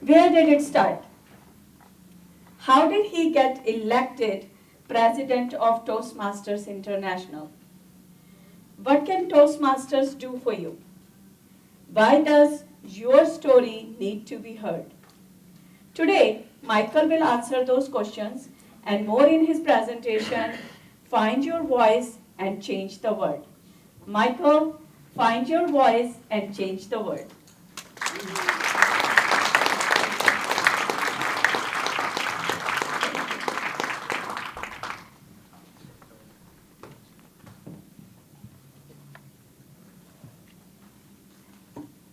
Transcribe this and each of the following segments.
Where did it start? How did he get elected president of Toastmasters International? What can Toastmasters do for you? Why does your story need to be heard? Today, Michael will answer those questions and more in his presentation, Find Your Voice and Change the World. Michael, find your voice and change the world.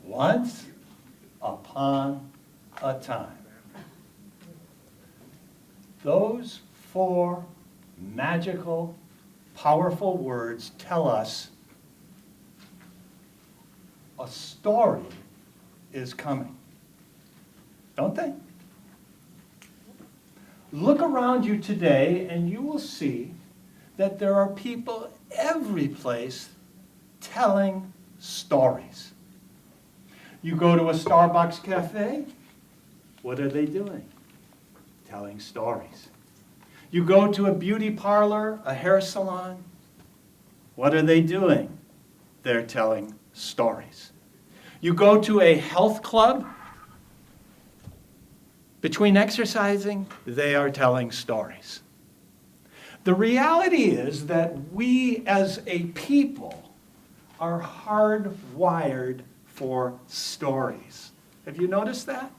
Once upon a time. Those four magical, powerful words tell us a story is coming, don't they? Look around you today and you will see that there are people every place telling stories. You go to a Starbucks cafe, what are they doing? Telling stories. You go to a beauty parlor, a hair salon, what are they doing? They're telling stories. You go to a health club, between exercising, they are telling stories. The reality is that we as a people are hardwired for stories. Have you noticed that?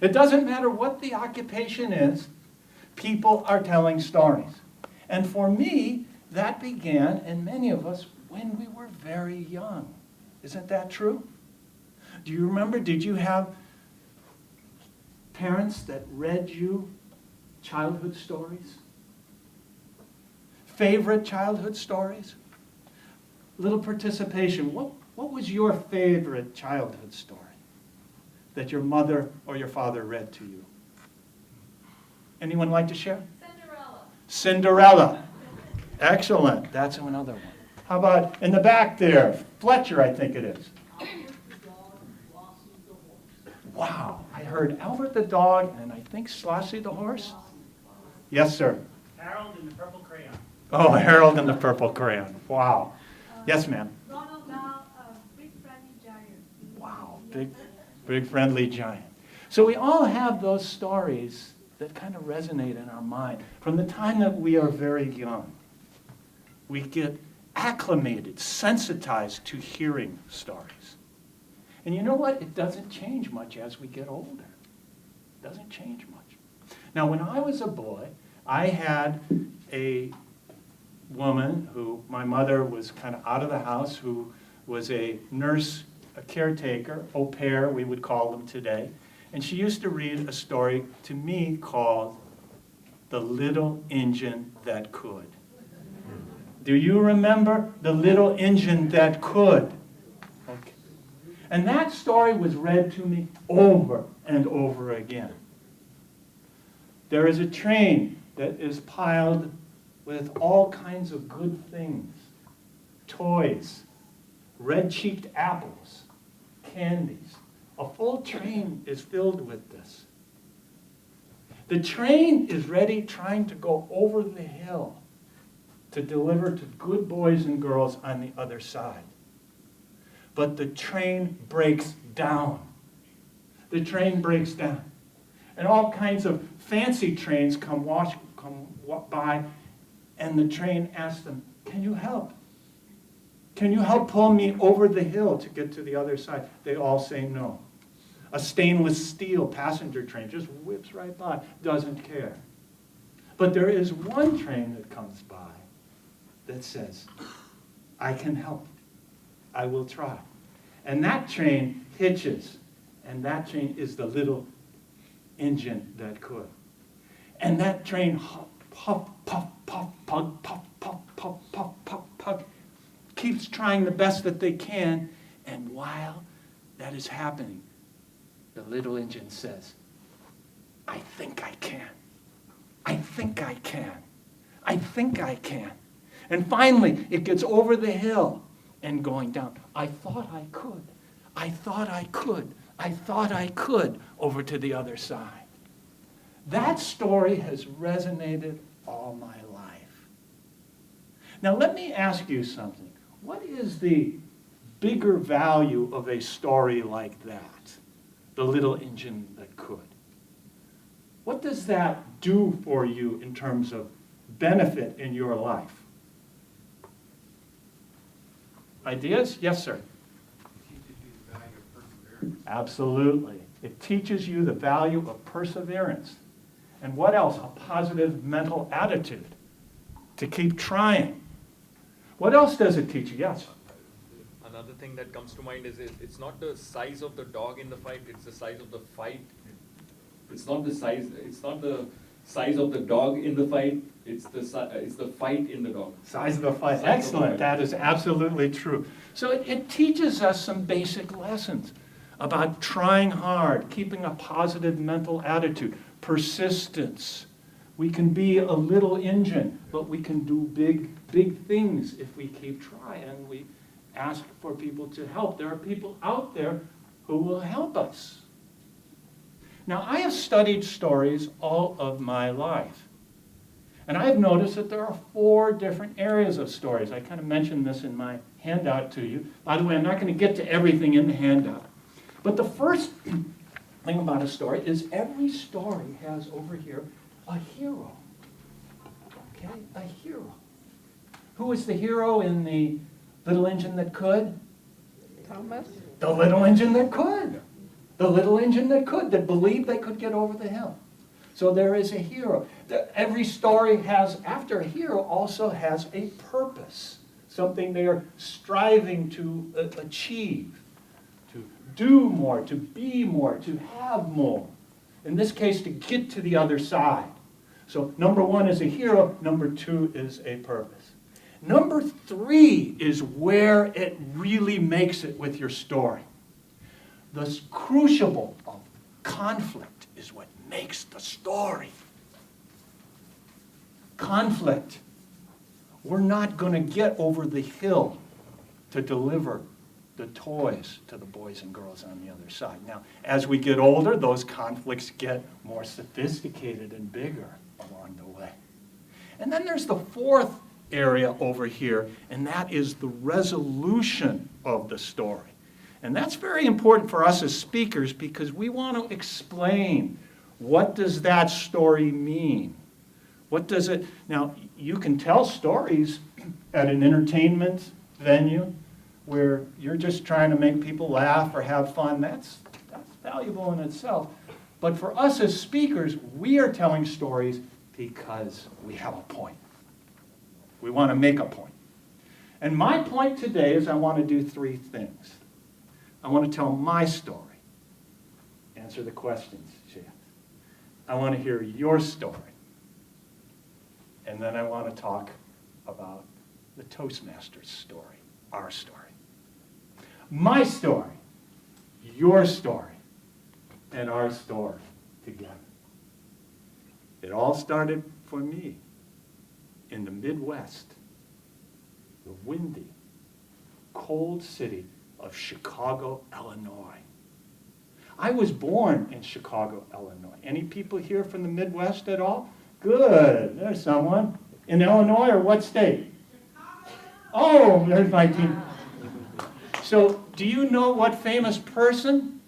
It doesn't matter what the occupation is, people are telling stories. And for me, that began, and many of us, when we were very young. Isn't that true? Do you remember, did you have parents that read you childhood stories? Favorite childhood stories? Little participation. What was your favorite childhood story that your mother or your father read to you? Anyone like to share? Cinderella. Cinderella. Excellent. That's another one. How about in the back there? Fletcher, I think it is. Wow. I heard Albert the dog and I think Slossie the horse. Yes, sir. Harold and the Purple Crayon. Oh, Harold and the Purple Crayon. Wow. Yes, ma'am. Ronald Dahl, Big Friendly Giant. Wow. Big friendly giant. So we all have those stories that kind of resonate in our mind. From the time that we are very young, we get acclimated, sensitized to hearing stories. And you know what? It doesn't change much as we get older. It doesn't change much. Now, when I was a boy, I had a woman who, my mother was kind of out of the house, who was a nurse, a caretaker, au pair, we would call them today. And she used to read a story to me called The Little Engine That Could. Do you remember The Little Engine That Could? Okay. And that story was read to me over and over again. There is a train that is piled with all kinds of good things. Toys, red-cheeked apples, candies. A full train is filled with this. The train is ready, trying to go over the hill to deliver to good boys and girls on the other side. But the train breaks down. The train breaks down. And all kinds of fancy trains come walk by, and the train asks them, "Can you help? Can you help pull me over the hill to get to the other side?" They all say no. A stainless steel passenger train just whips right by, doesn't care. But there is one train that comes by that says, "I can help. I will try." And that train hitches, and that train is the little engine that could. And that train puff, puff, puff, puff, puff, puff, puff, puff, puff, puff, keeps trying the best that they can, and while that is happening, the little engine says, "I think I can. I think I can. I think I can." And finally, it gets over the hill and going down. "I thought I could. I thought I could. I thought I could over to the other side. That story has resonated all my life. Now let me ask you something. What is the bigger value of a story like that? The little engine that could. What does that do for you in terms of benefit in your life? Ideas? Yes, sir. Absolutely. It teaches you the value of perseverance. And what else? A positive mental attitude to keep trying. What else does it teach you? Yes. Another thing that comes to mind is it's not the size of the dog in the fight, it's the size of the fight. It's not the size of the dog in the fight, it's the fight in the dog. Size of the fight. Excellent. That is absolutely true. So it teaches us some basic lessons about trying hard, keeping a positive mental attitude, persistence. We can be a little engine, but we can do big things if we keep trying and we ask for people to help. There are people out there who will help us. Now, I have studied stories all of my life. And I've noticed that there are 4 different areas of stories. I kind of mentioned this in my handout to you. By the way, I'm not going to get to everything in the handout. But the first thing about a story is every story has over here a hero. Okay? A hero. Who is the hero in the little engine that could? Thomas? The little engine that could. The little engine that could, that believed they could get over the hill. So there is a hero. Every story has, after a hero, also has a purpose. Something they are striving to achieve. To do more, to be more, to have more. In this case, to get to the other side. So number 1 is a hero. Number 2 is a purpose. Number 3 is where it really makes it with your story. The crucible of conflict is what makes the story. Conflict. We're not going to get over the hill to deliver the toys to the boys and girls on the other side. Now, as we get older, those conflicts get more sophisticated and bigger along the way. And then there's the 4th area over here, and that is the resolution of the story. And that's very important for us as speakers because we want to explain, what does that story mean? What does it... Now, you can tell stories at an entertainment venue where you're just trying to make people laugh or have fun. That's valuable in itself. But for us as speakers, we are telling stories because we have a point. We want to make a point. And my point today is I want to do 3 things. I want to tell my story. Answer the questions, Shea. I want to hear your story. And then I want to talk about the Toastmasters story, our story. My story, your story, and our story together. It all started for me in the Midwest, the windy, cold city of Chicago, Illinois. I was born in Chicago, Illinois. Any people here from the Midwest at all? Good. There's someone. In Illinois or what state? Oh, there's my team. So, do you know what famous person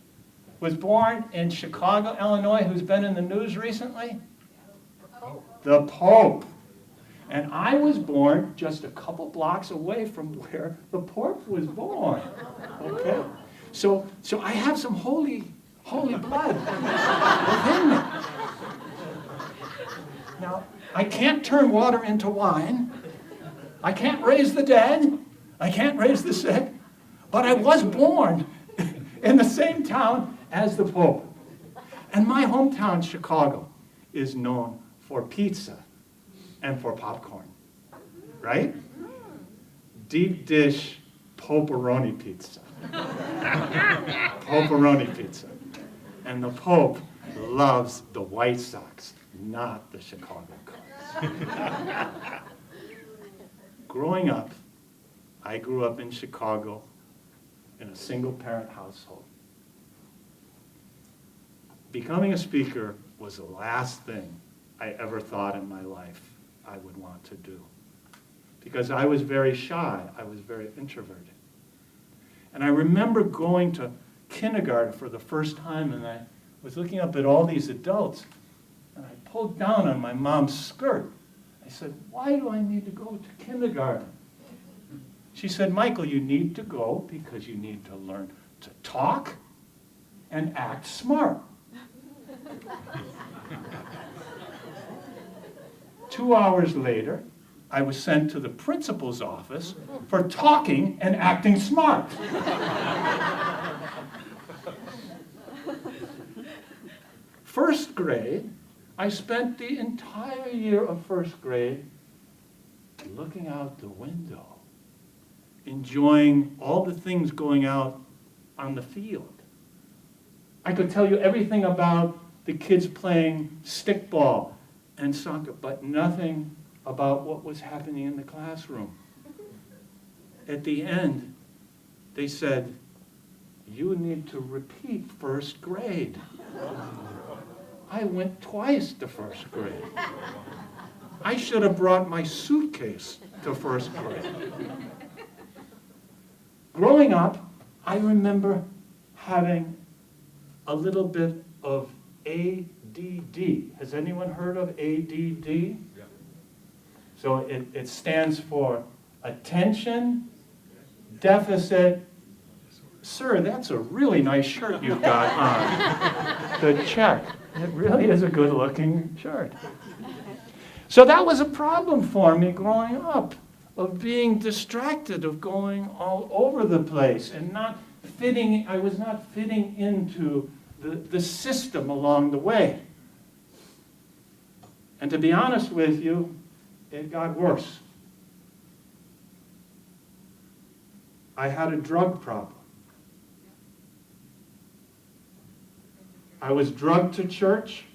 was born in Chicago, Illinois, who's been in the news recently? The Pope. And I was born just a couple blocks away from where the Pope was born. Okay? So I have some holy blood within me. Now, I can't turn water into wine. I can't raise the dead. I can't raise the sick. But I was born in the same town as the Pope. And my hometown, Chicago, is known for pizza and for popcorn. Right? Deep dish Poperoni pizza. Poperoni pizza. And the Pope loves the White Sox, not the Chicago Cubs. Growing up, I grew up in Chicago in a single-parent household. becoming a speaker was the last thing I ever thought in my life I would want to do. Because I was very shy. I was very introverted. And I remember going to kindergarten for the first time, and I was looking up at all these adults, and I pulled down on my mom's skirt. I said, "Why do I need to go to kindergarten?" She said, "Michael, you need to go because you need to learn to talk and act smart." 2 hours later, I was sent to the principal's office for talking and acting smart. First grade, I spent the entire year of first grade looking out the window, enjoying all the things going out on the field. I could tell you everything about the kids playing stickball and soccer, but nothing about what was happening in the classroom. At the end, they said, "You need to repeat first grade." I went twice to first grade. I should have brought my suitcase to first grade. Growing up, I remember having a little bit of ADD. Has anyone heard of ADD? Yeah. So it stands for attention, deficit. Sir, that's a really nice shirt you've got on. The check. It really is a good-looking shirt. So that was a problem for me growing up, of being distracted, of going all over the place and not fitting. I was not fitting into the system along the way. And to be honest with you, it got worse. I had a drug problem. I was drugged to church.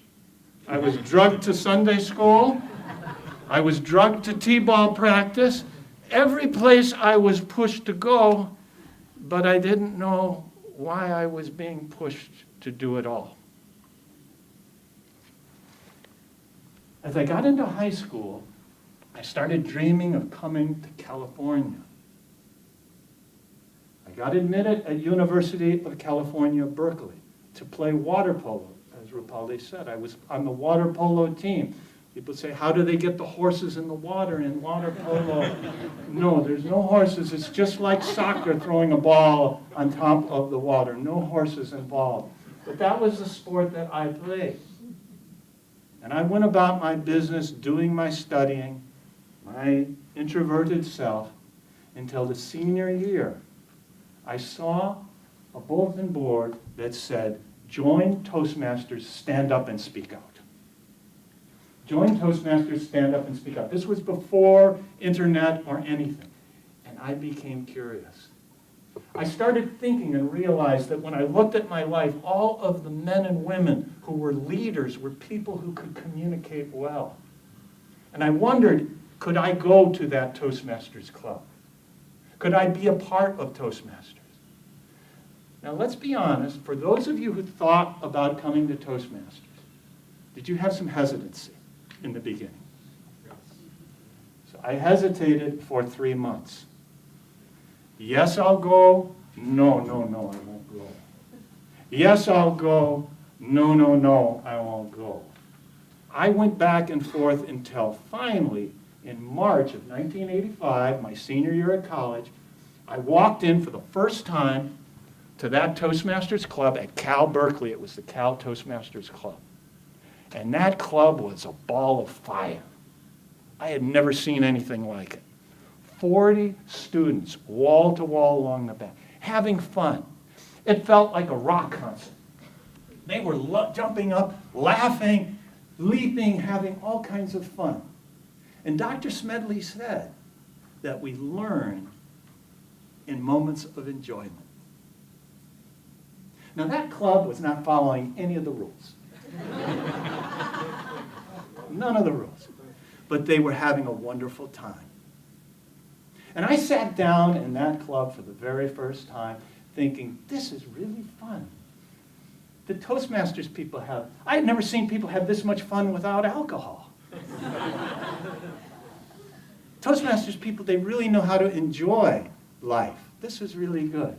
I was drugged to Sunday school. I was drugged to t-ball practice. Every place I was pushed to go, but I didn't know why I was being pushed to do it all. As I got into high school, I started dreaming of coming to California. I got admitted at University of California, Berkeley, to play water polo. As Rupali said, I was on the water polo team. People say, how do they get the horses in the water in water polo? No, there's no horses. It's just like soccer, throwing a ball on top of the water. No horses involved. But that was the sport that I played. And I went about my business, doing my studying, my introverted self, until the senior year. I saw a bulletin board that said, "Join Toastmasters, stand up and speak out." Join Toastmasters, stand up and speak out. This was before internet or anything. And I became curious. I started thinking and realized that when I looked at my life, all of the men and women who were leaders were people who could communicate well. And I wondered, could I go to that Toastmasters club? Could I be a part of Toastmasters? Now let's be honest, for those of you who thought about coming to Toastmasters, did you have some hesitancy in the beginning? So I hesitated for 3 months. Yes, I'll go. No, I won't go. Yes, I'll go. No, I won't go. I went back and forth until finally, in March of 1985, my senior year at college, I walked in for the first time to that Toastmasters club at Cal Berkeley. It was the Cal Toastmasters Club. And that club was a ball of fire. I had never seen anything like it. 40 students, wall to wall along the back, having fun. It felt like a rock concert. They were jumping up, laughing, leaping, having all kinds of fun. And Dr. Smedley said that we learn in moments of enjoyment. Now that club was not following any of the rules. None of the rules. But they were having a wonderful time. And I sat down in that club for the very first time thinking, this is really fun. the Toastmasters people have. I had never seen people have this much fun without alcohol. Toastmasters people, they really know how to enjoy life. This was really good.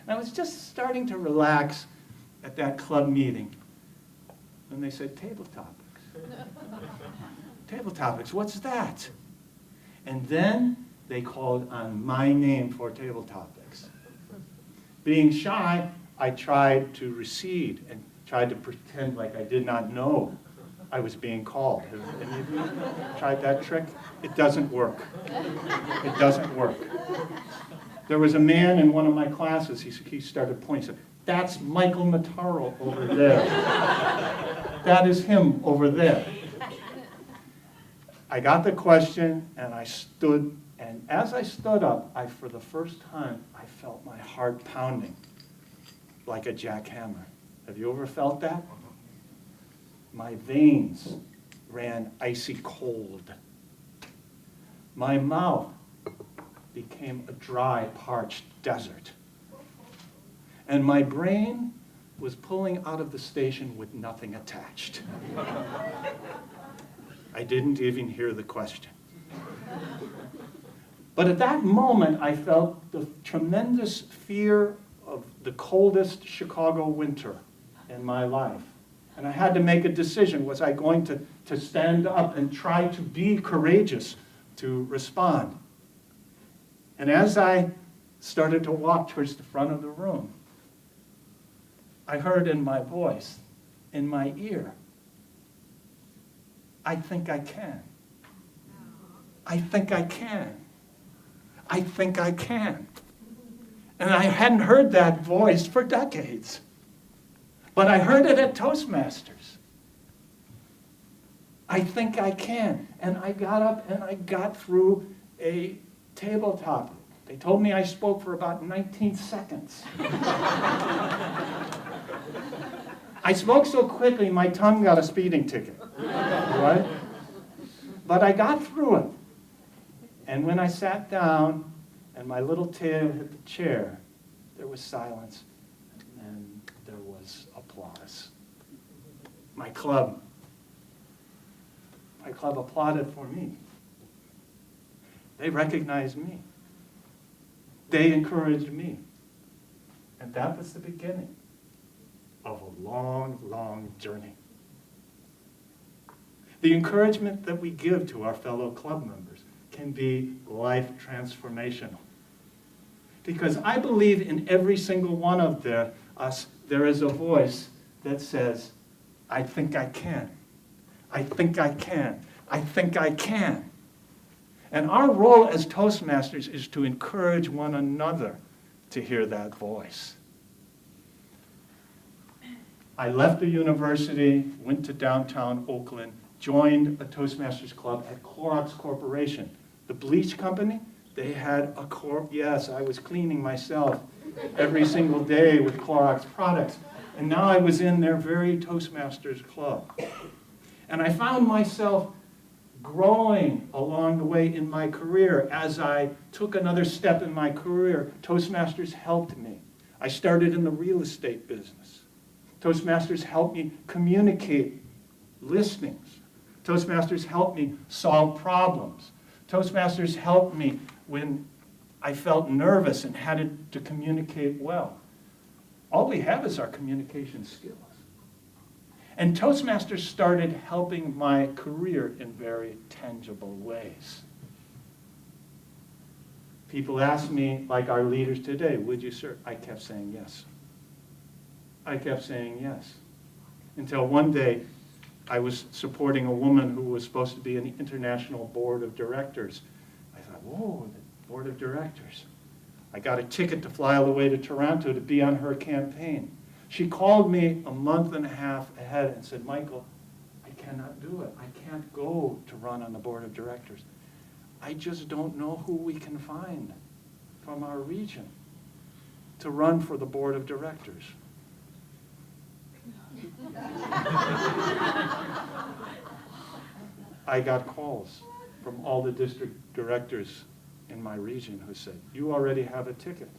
And I was just starting to relax at that club meeting. And they said, table topics. Table topics, what's that? And then they called on my name for table topics. Being shy, I tried to recede and tried to pretend like I did not know I was being called. Have any of you tried that trick? It doesn't work. It doesn't work. There was a man in one of my classes, he started pointing, said, that's Michael Mataro over there. That is him over there. I got the question and I stood, and as I stood up, for the first time, I felt my heart pounding like a jackhammer. Have you ever felt that? My veins ran icy cold. My mouth became a dry, parched desert. And my brain was pulling out of the station with nothing attached. I didn't even hear the question. But at that moment, I felt the tremendous fear of the coldest Chicago winter in my life. And I had to make a decision. Was I going to stand up and try to be courageous to respond? And as I started to walk towards the front of the room, I heard in my voice, in my ear, I think I can. I think I can. I think I can. And I hadn't heard that voice for decades. But I heard it at Toastmasters. I think I can. And I got up and I got through a tabletop. They told me I spoke for about 19 seconds. I spoke so quickly, my tongue got a speeding ticket. Right? But I got through it. And when I sat down and my little tail hit the chair, there was silence and there was applause. My club applauded for me. They recognized me. They encouraged me. And that was the beginning of a long, long journey. The encouragement that we give to our fellow club members can be life transformational. Because I believe in every single one of us, there is a voice that says, I think I can. I think I can. I think I can. And our role as Toastmasters is to encourage one another to hear that voice. I left the university, went to downtown Oakland, joined a Toastmasters club at Clorox Corporation. The bleach company, they had yes, I was cleaning myself every single day with Clorox products. And now I was in their very Toastmasters club. And I found myself growing along the way in my career. As I took another step in my career, Toastmasters helped me. I started in the real estate business. Toastmasters helped me communicate listings. Toastmasters helped me solve problems. Toastmasters helped me when I felt nervous and had to communicate well. All we have is our communication skills. And Toastmasters started helping my career in very tangible ways. People ask me, like our leaders today, would you serve? I kept saying yes. I kept saying yes. Until one day, I was supporting a woman who was supposed to be in the international board of directors. I thought, whoa, the board of directors. I got a ticket to fly all the way to Toronto to be on her campaign. She called me a month and a half ahead and said, Michael, I cannot do it. I can't go to run on the board of directors. I just don't know who we can find from our region to run for the board of directors. I got calls from all the district directors in my region who said, you already have a ticket.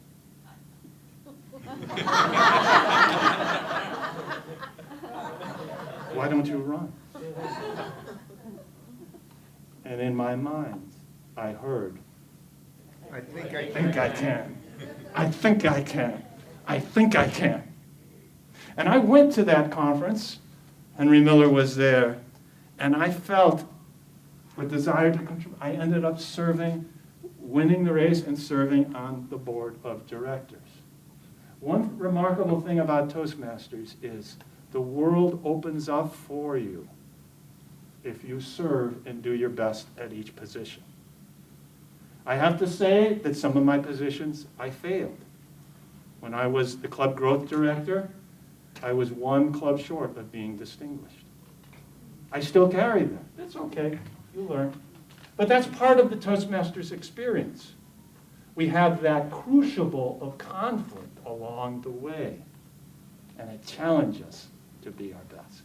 Why don't you run? And in my mind, I heard, I think I think I can. I think I can. I think I can. And I went to that conference. Henry Miller was there. And I felt a desire to contribute. I ended up winning the race and serving on the board of directors. One remarkable thing about Toastmasters is the world opens up for you if you serve and do your best at each position. I have to say that some of my positions I failed. When I was the club growth director, I was one club short of being distinguished. I still carry that. It's okay. You learn. But that's part of the Toastmasters experience. We have that crucible of conflict along the way, and it challenges us to be our best.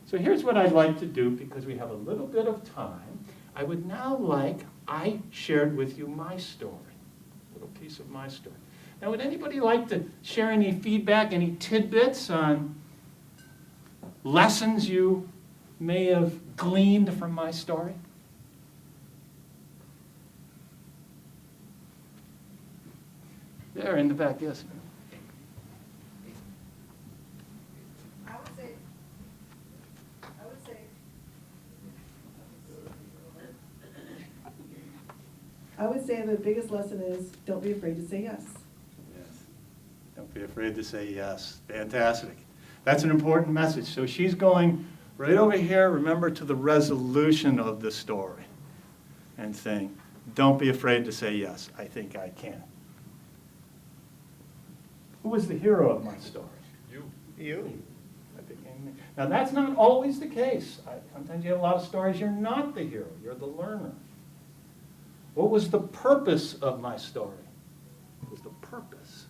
So here's what I'd like to do, because we have a little bit of time. I would now I shared with you my story, a little piece of my story. Now, would anybody like to share any feedback, any tidbits on lessons you may have gleaned from my story? There in the back, yes. I would say the biggest lesson is don't be afraid to say yes. Yes. Don't be afraid to say yes. Fantastic. That's an important message. So she's going right over here, remember, to the resolution of the story and saying, don't be afraid to say yes. I think I can. Who was the hero of my story? You. Now, that's not always the case. Sometimes you have a lot of stories, you're not the hero, you're the learner. What was the purpose of my story? What was the purpose?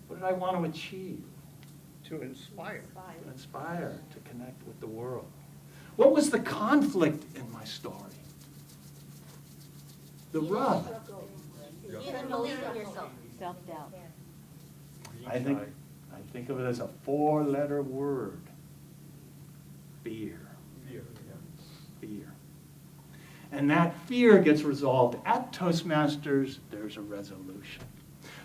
What did I want to achieve? To inspire. To inspire, to connect with the world. What was the conflict in my story? The rub. You didn't believe in yourself. Self-doubt. I think of it as a 4-letter word. Fear. Fear. And that fear gets resolved at Toastmasters. There's a resolution.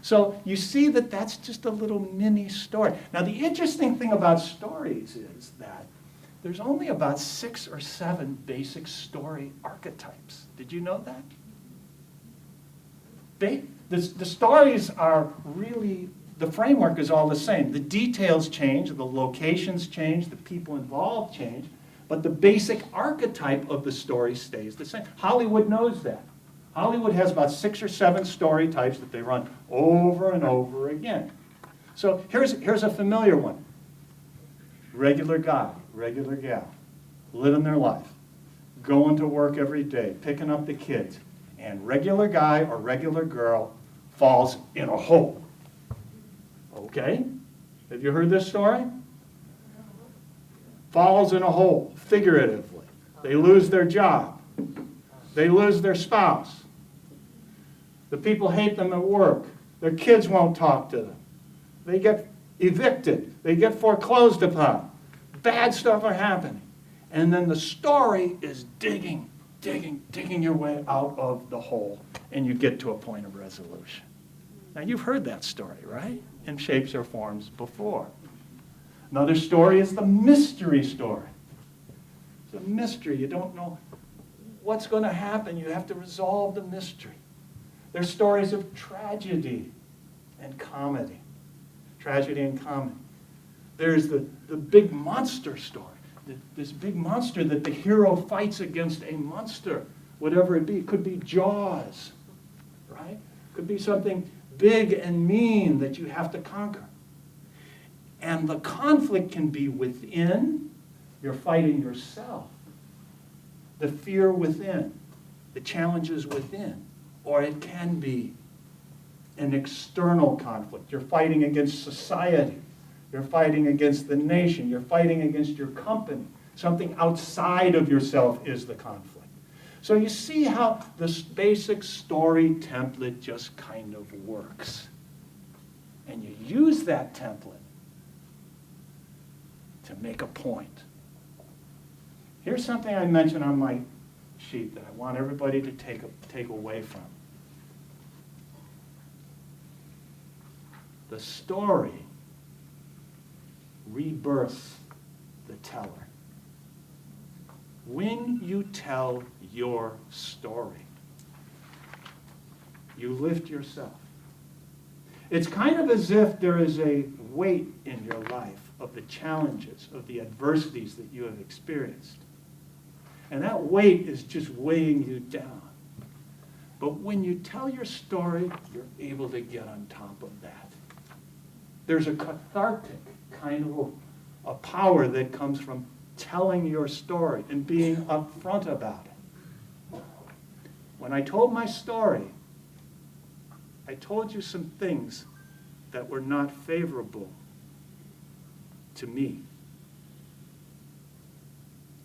So you see that that's just a little mini story. Now, the interesting thing about stories is that there's only about 6 or 7 basic story archetypes. Did you know that? The stories are really, the framework is all the same. The details change, the locations change, the people involved change, but the basic archetype of the story stays the same. Hollywood knows that. Hollywood has about 6 or 7 story types that they run over and over again. So here's a familiar one. Regular guy, regular gal, living their life, going to work every day, picking up the kids, and regular guy or regular girl falls in a hole. Okay? Have you heard this story? Falls in a hole, figuratively. They lose their job. They lose their spouse. The people hate them at work. Their kids won't talk to them. They get evicted. They get foreclosed upon. Bad stuff are happening. And then the story is digging your way out of the hole, and you get to a point of resolution. Now, you've heard that story, right? In shapes or forms before. Another story is the mystery story. It's a mystery. You don't know what's going to happen. You have to resolve the mystery. There's stories of tragedy and comedy. Tragedy and comedy. There's the big monster story. This big monster that the hero fights against a monster, whatever it be. It could be Jaws, right? It could be something big and mean that you have to conquer. And the conflict can be within. You're fighting yourself. The fear within. The challenges within. Or it can be an external conflict. You're fighting against society. You're fighting against the nation. You're fighting against your company. Something outside of yourself is the conflict. So you see how this basic story template just kind of works. And you use that template to make a point. Here's something I mentioned on my sheet that I want everybody to take away from. The story rebirths the teller. When you tell your story, you lift yourself. It's kind of as if there is a weight in your life of the challenges, of the adversities that you have experienced. And that weight is just weighing you down. But when you tell your story, you're able to get on top of that. There's a cathartic kind of a power that comes from telling your story and being upfront about it. When I told my story, I told you some things that were not favorable to me.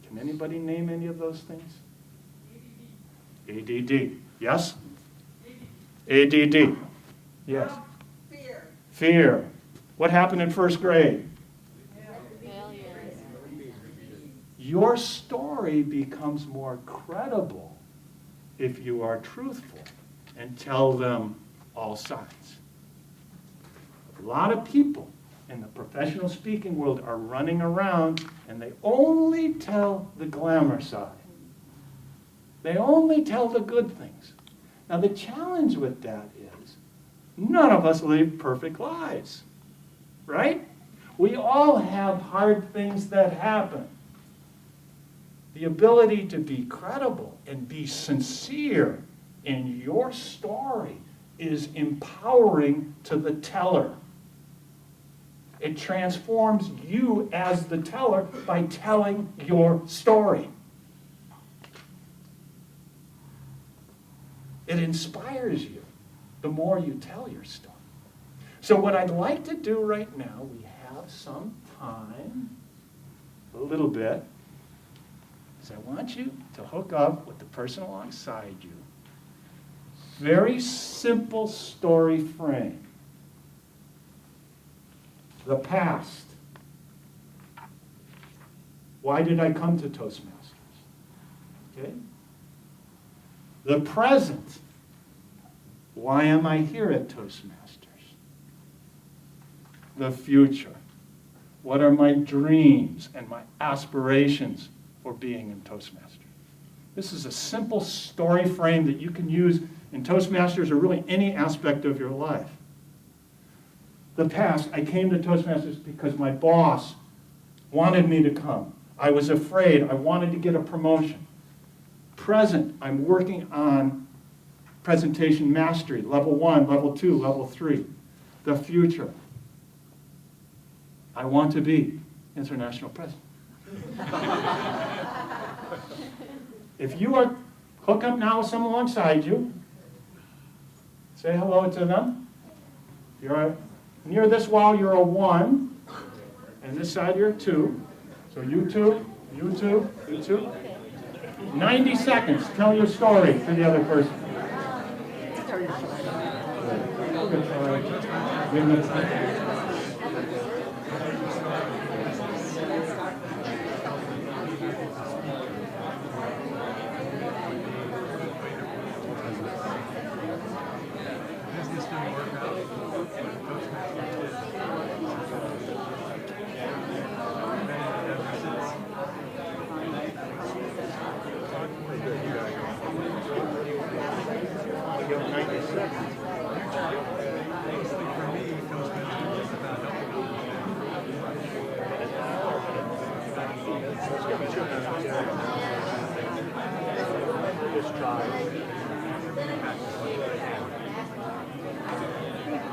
Can anybody name any of those things? ADD. Yes? ADD. Yes. Fear. Fear. What happened in first grade? Failures. Your story becomes more credible if you are truthful and tell them all sides. A lot of people in the professional speaking world are running around and they only tell the glamour side. They only tell the good things. Now the challenge with that is none of us live perfect lives, right? We all have hard things that happen. The ability to be credible and be sincere in your story is empowering to the teller. It transforms you as the teller by telling your story. It inspires you the more you tell your story. So what I'd like to do right now, we have some time, a little bit, is I want you to hook up with the person alongside you. Very simple story frame. The past. Why did I come to Toastmasters? Okay? The present. Why am I here at Toastmasters? The future. What are my dreams and my aspirations for being in Toastmasters? This is a simple story frame that you can use in Toastmasters or really any aspect of your life. The past, I came to Toastmasters because my boss wanted me to come. I was afraid. I wanted to get a promotion. Present, I'm working on presentation mastery, level 1, level 2, level 3. The future, I want to be international president. If you are hook up now with someone alongside you, say hello to them. You're near this wall, you're a 1, and this side you're a 2. So you 2, you 2, you 2. 90 seconds, tell your story to the other person. Give them time.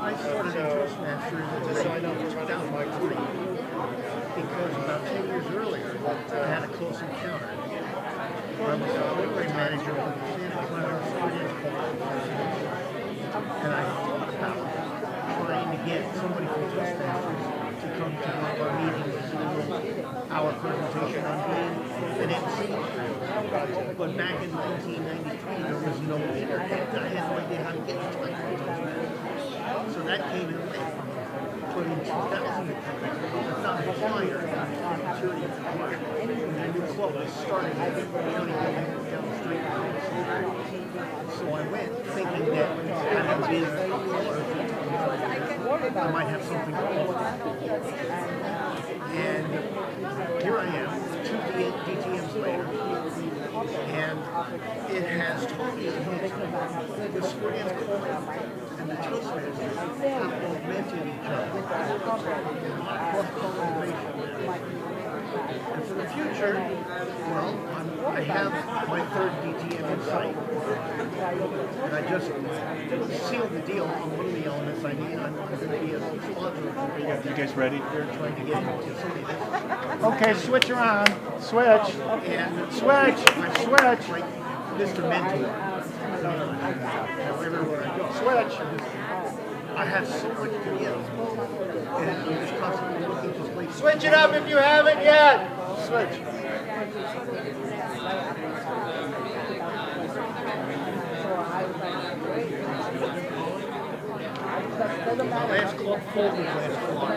I started at Toastmasters to sign up down my tree because about 10 years earlier, I had a close encounter. I was a delivery manager for the Santa Clara Student Corporation, and I thought about trying to get somebody from Toastmasters to come to one of our meetings and do our presentation on being an MC. But back in 1993, there was no internet, and I had no idea how to get in touch with Toastmasters. So that came in late. But in 2000, I found a flyer security at the park. And a new club was starting at the county building down the street. So I went thinking that having been a caller, I might have something to offer. And here I am, 2 DTMs later, and it has totally enhanced. The Square and the Toastmasters have augmented each other. Cross-pollination. And for the future, well, I have my third DTM in sight. And I just sealed the deal on one of the elements I need. I'm going to be a sponsor. You guys ready? They're trying to get into something. Okay, switch around. Switch. And Switch. Switch. like Mr. Mentor. Everywhere I go. Switch. I have so much to give. And I'm just constantly looking for places. Switch it up if you haven't yet. Switch. My last club folded last fall.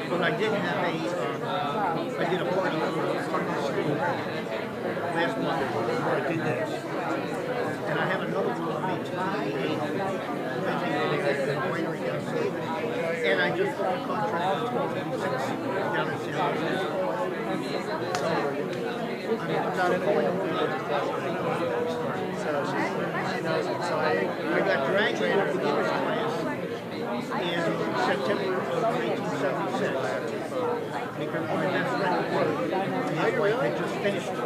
But I did have I did a party for the school last month where I did this. And I have another one on May 28th. And I just got a contract for 26 down in San Francisco. I'm not going So I got graduated with the beginner's class in September of 1976. Because my best friend and his wife had just finished their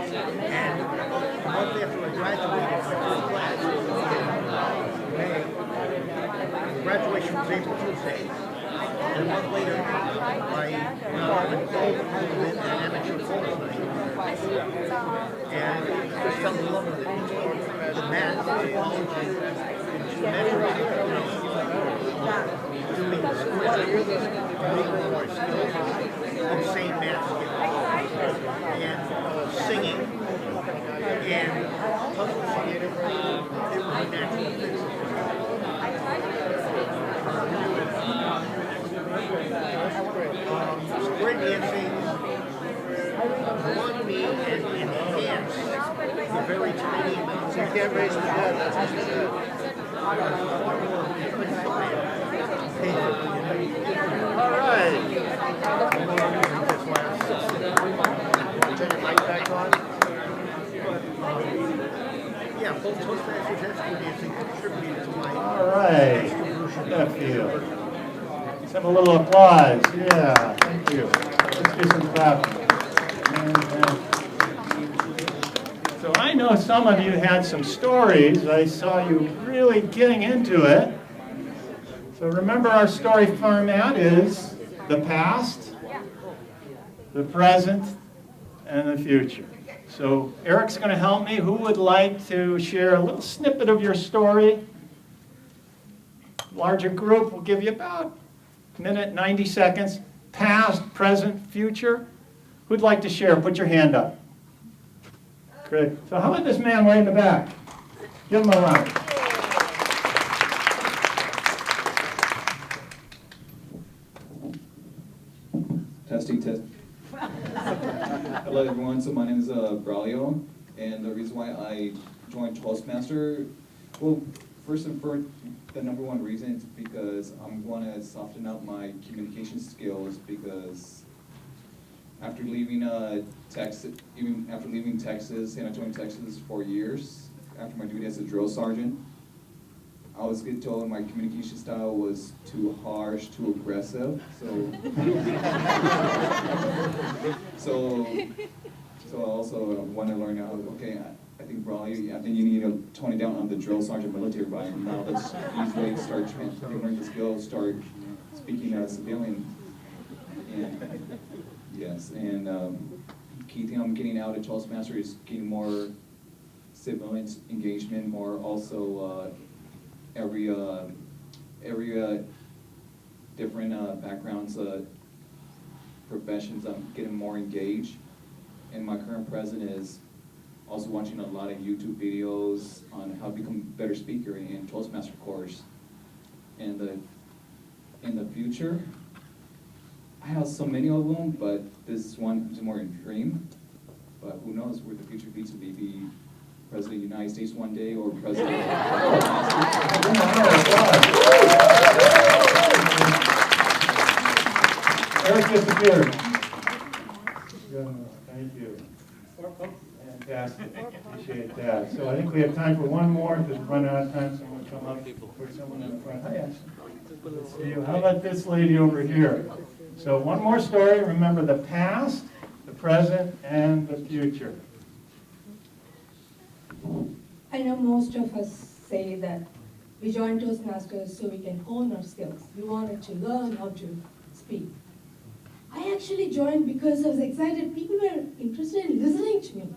and a month after I graduated my first class in May, graduation was April Tuesday. And a month later, I went over an amateur chorus night. And just fell in love with it. The math, the technology, measuring, doing the square, making more skills, insane math skills, and singing, and puzzle solving. It was a natural fit. Square dancing won me and enhanced the very tiny amounts. You can't raise the dead, that's what you said. All right. Turn your mic back on. Yeah, both Toastmasters and Square dancing contributed to my All right. That feel. Let's have a little applause. Yeah, thank you. Let's do some clapping. So I know some of you had some stories. I saw you really getting into it. So remember, our story format is the past, the present, and the future. So Eric's going to help me. Who would like to share a little snippet of your story? Larger group will give you about a minute, 90 seconds. Past, present, future. Who'd like to share? Put your hand up. Great. So how about this man way in the back? Give him a round. Testing, test. Hello everyone, so my name is Braulio, and the reason why I joined Toastmaster, well, first and first, the number one reason is because I'm going to soften up my communication skills, because after leaving Texas, even after leaving Texas, San Antonio, Texas, 4 years, after my duty as a drill sergeant, I was getting told my communication style was too harsh, too aggressive. So I also want to learn how. Okay, I think Braulio, I think you need to tone it down on the drill sergeant military vibe. Now let's easily start learning the skills, start speaking as a civilian. And yes, and key thing I'm getting out of Toastmaster is getting more civilian engagement, more also. Every different backgrounds, professions, I'm getting more engaged. And my current president is also watching a lot of YouTube videos on how to become a better speaker in Toastmaster course. And in the future, I have so many of them, but this one is more a dream. But who knows where the future leads me? Be President of the United States one day, or President of Eric disappeared. Thank you. Fantastic. Appreciate that. So I think we have time for one more, because we're running out of time. Someone come up for someone in the front. Hi, Ashley. Good to see you. How about this lady over here? So one more story. Remember the past, the present, and the future. I know most of us say that we joined Toastmasters so we can hone our skills. We wanted to learn how to speak. I actually joined because I was excited. People were interested in listening to me.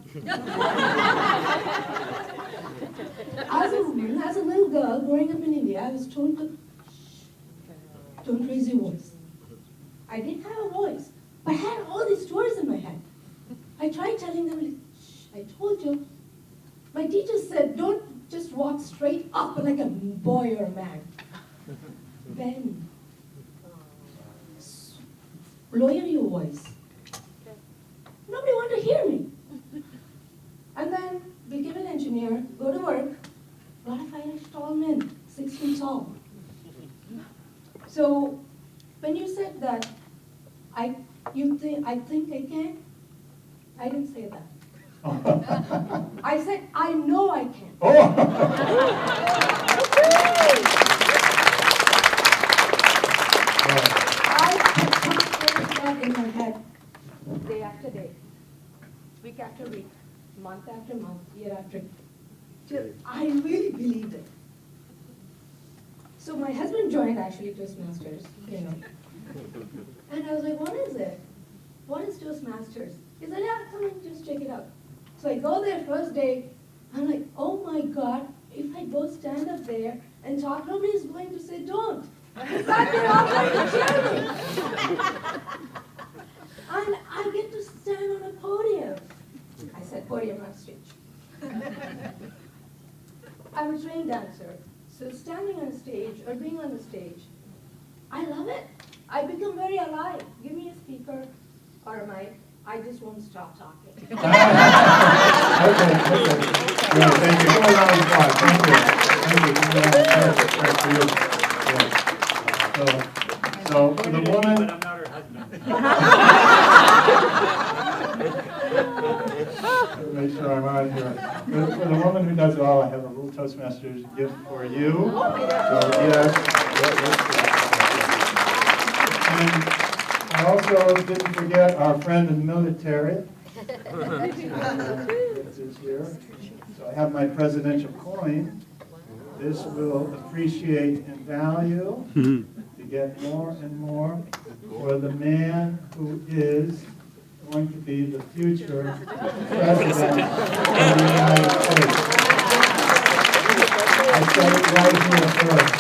As a woman, as a little girl growing up in India, I was told to don't raise your voice. I didn't have a voice, but I had all these stories in my head. I tried telling them, shh, I told you. My teacher said, don't just walk straight up like a boy or a man. Then, lower your voice. Nobody wanted to hear me. And then, became an engineer, go to work, got a 5-inch tall man, 6 feet tall. So, when you said that, I think I can, I didn't say that. I said, I know I can. Oh. I kept that in my head day after day, week after week, month after month, year after year. I really believed it. So my husband joined actually Toastmasters, you know. And I was like, what is it? What is Toastmasters? He said, yeah, come and just check it out. So I go there first day, I'm like, oh my God, if I go stand up there and talk, nobody's going to say don't. In fact, they're all going to cheer me. And I get to stand on a podium. I said podium, not stage. I'm a trained dancer, so standing on stage or being on the stage, I love it. I become very alive. Give me a speaker or a mic, I just won't stop talking. Okay. Yeah, thank you. Hold on, thank you. Thank you. So for the woman. But I'm not her husband. Make sure I'm out here. For the woman who does it all, I have a little Toastmasters gift for you. So yes. And I also didn't forget our friend in the military. This is here. So I have my presidential coin. This will appreciate in value to get more and more for the man who is going to be the future president of the United States. I said it right here first.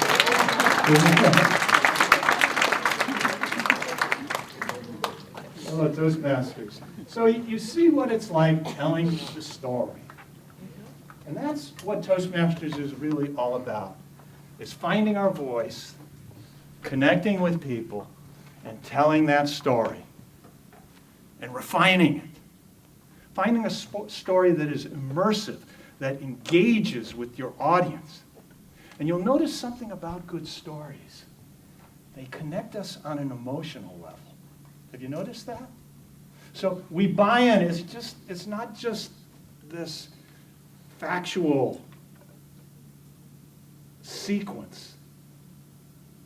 Hello, Toastmasters. So you see what it's like telling the story. And that's what Toastmasters is really all about, is finding our voice, connecting with people, and telling that story, and refining it. Finding a story that is immersive, that engages with your audience. And you'll notice something about good stories. They connect us on an emotional level. Have you noticed that? So we buy in. It's not just this factual sequence.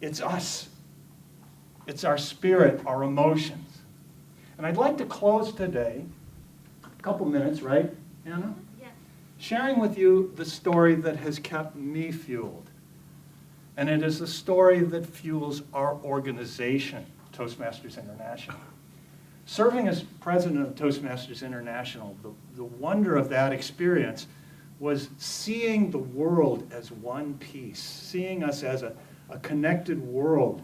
It's us. It's our spirit, our emotions. And I'd like to close today, a couple minutes, right, Anna? Yes. Sharing with you the story that has kept me fueled. And it is the story that fuels our organization, Toastmasters International. Serving as president of Toastmasters International, the wonder of that experience was seeing the world as one piece, seeing us as a connected world,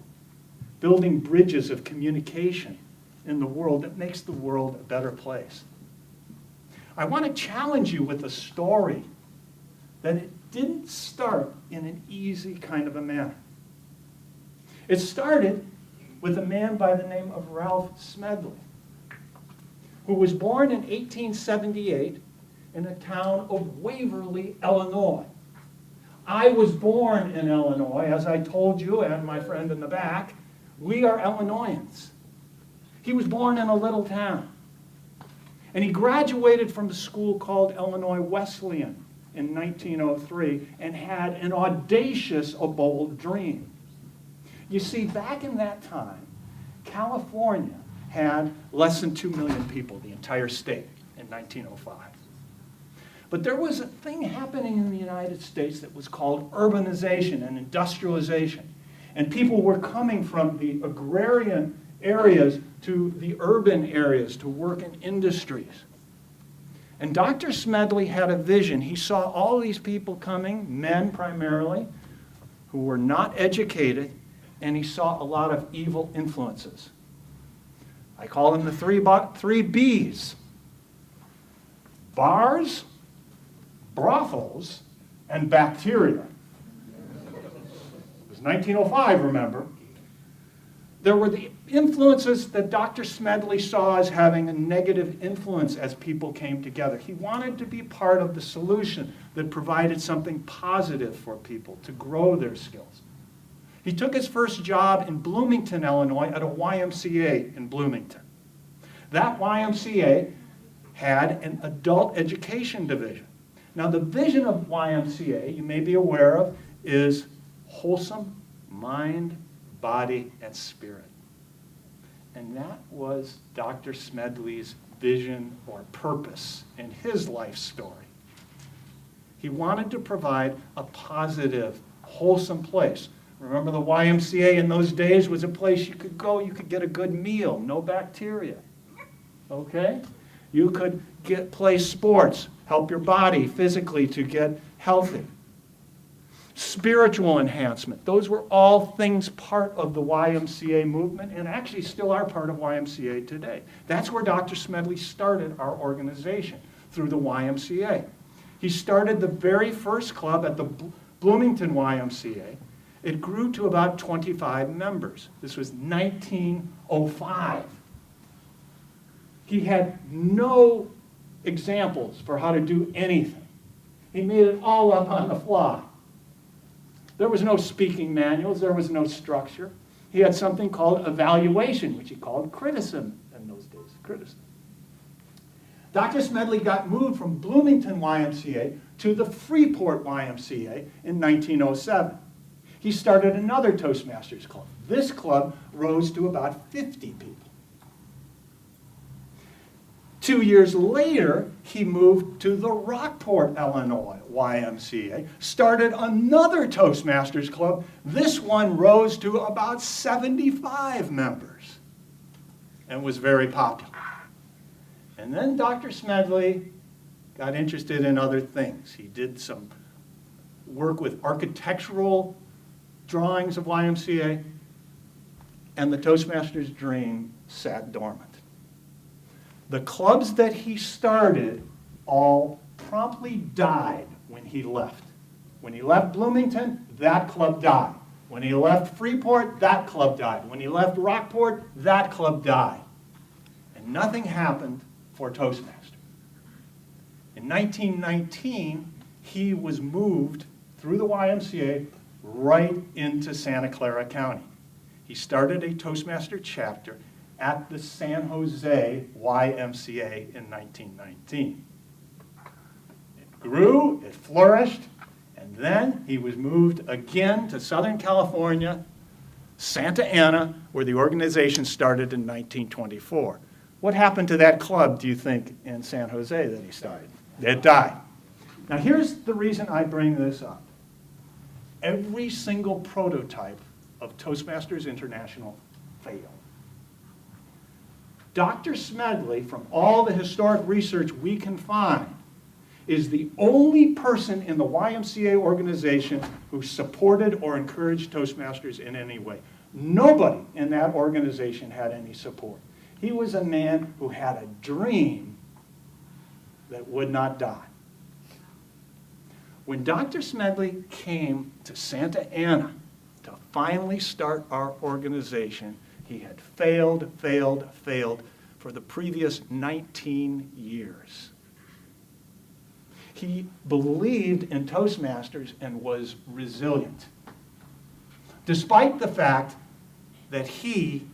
building bridges of communication in the world that makes the world a better place. I want to challenge you with a story that it didn't start in an easy kind of a manner. It started with a man by the name of Ralph Smedley, who was born in 1878 in the town of Waverly, Illinois. I was born in Illinois, as I told you and my friend in the back. We are Illinoisans. He was born in a little town. And he graduated from a school called Illinois Wesleyan in 1903 and had an audacious, a bold dream. You see, back in that time, California had less than 2 million people, the entire state, in 1905. But there was a thing happening in the United States that was called urbanization and industrialization. And people were coming from the agrarian areas to the urban areas to work in industries. And Dr. Smedley had a vision. He saw all these people coming, men primarily, who were not educated, and he saw a lot of evil influences. I call them the three B's. Bars, brothels, and bacteria. It was 1905, remember. There were the influences that Dr. Smedley saw as having a negative influence as people came together. He wanted to be part of the solution that provided something positive for people to grow their skills. He took his first job in Bloomington, Illinois, at a YMCA in Bloomington. That YMCA had an adult education division. Now, the vision of YMCA, you may be aware of, is wholesome mind, body, and spirit. And that was Dr. Smedley's vision or purpose in his life story. He wanted to provide a positive, wholesome place. Remember, the YMCA in those days was a place you could go, you could get a good meal, no bacteria. Okay? You could play sports, help your body physically to get healthy. Spiritual enhancement. Those were all things part of the YMCA movement and actually still are part of YMCA today. That's where Dr. Smedley started our organization, through the YMCA. He started the very first club at the Bloomington YMCA. It grew to about 25 members. This was 1905. He had no examples for how to do anything. He made it all up on the fly. There was no speaking manuals. There was no structure. He had something called evaluation, which he called criticism in those days, criticism. Dr. Smedley got moved from Bloomington YMCA to the Freeport YMCA in 1907. He started another Toastmasters club. This club rose to about 50 people. 2 years later, he moved to the Rockport, Illinois YMCA, started another Toastmasters club. This one rose to about 75 members and was very popular. And then Dr. Smedley got interested in other things. He did some work with architectural drawings of YMCA, and the Toastmasters dream sat dormant. The clubs that he started all promptly died when he left. When he left Bloomington, that club died. When he left Freeport, that club died. When he left Rockport, that club died. And nothing happened for Toastmasters. In 1919, he was moved through the YMCA right into Santa Clara County. He started a Toastmaster chapter at the San Jose YMCA in 1919. It grew, it flourished, and then he was moved again to Southern California, Santa Ana, where the organization started in 1924. What happened to that club, do you think, in San Jose that he started? It died. Now here's the reason I bring this up. Every single prototype of Toastmasters International failed. Dr. Smedley, from all the historic research we can find, is the only person in the YMCA organization who supported or encouraged Toastmasters in any way. Nobody in that organization had any support. He was a man who had a dream that would not die. When Dr. Smedley came to Santa Ana to finally start our organization. He had failed for the previous 19 years. He believed in Toastmasters and was resilient, despite the fact that he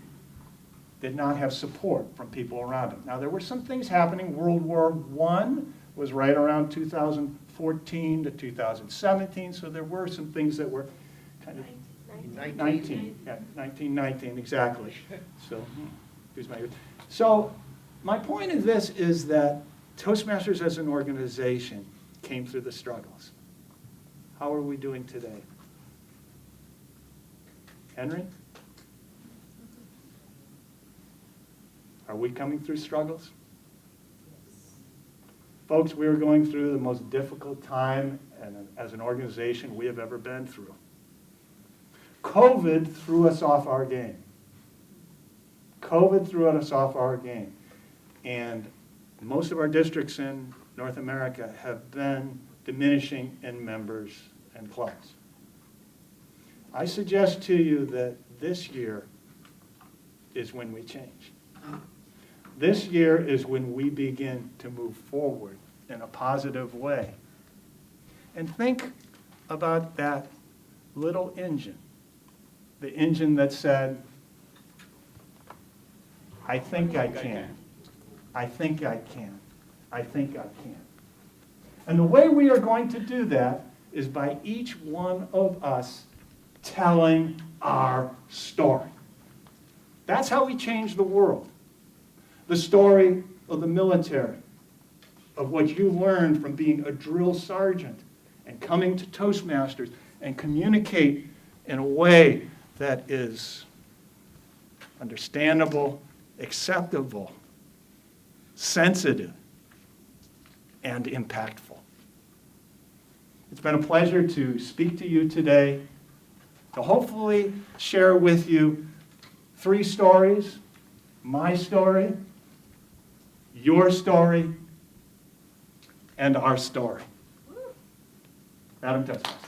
did not have support from people around him. Now, there were some things happening. World War I was right around 2014 to 2017, so there were some things that were kind of 1919, exactly. So my point in this is that Toastmasters as an organization came through the struggles. How are we doing today? Henry? Are we coming through struggles? Folks, we are going through the most difficult time as an organization we have ever been through. COVID threw us off our game. COVID threw us off our game. And most of our districts in North America have been diminishing in members and clubs. I suggest to you that this year is when we change. This year is when we begin to move forward in a positive way. And think about that little engine, the engine that said, I think I can. I think I can. I think I can. And the way we are going to do that is by each one of us telling our story. That's how we change the world. The story of the military, of what you learned from being a drill sergeant and coming to Toastmasters and communicate in a way that is understandable, acceptable, sensitive, and impactful. It's been a pleasure to speak to you today, to hopefully share with you 3 stories: my story, your story, and our story. Madam Toastmaster.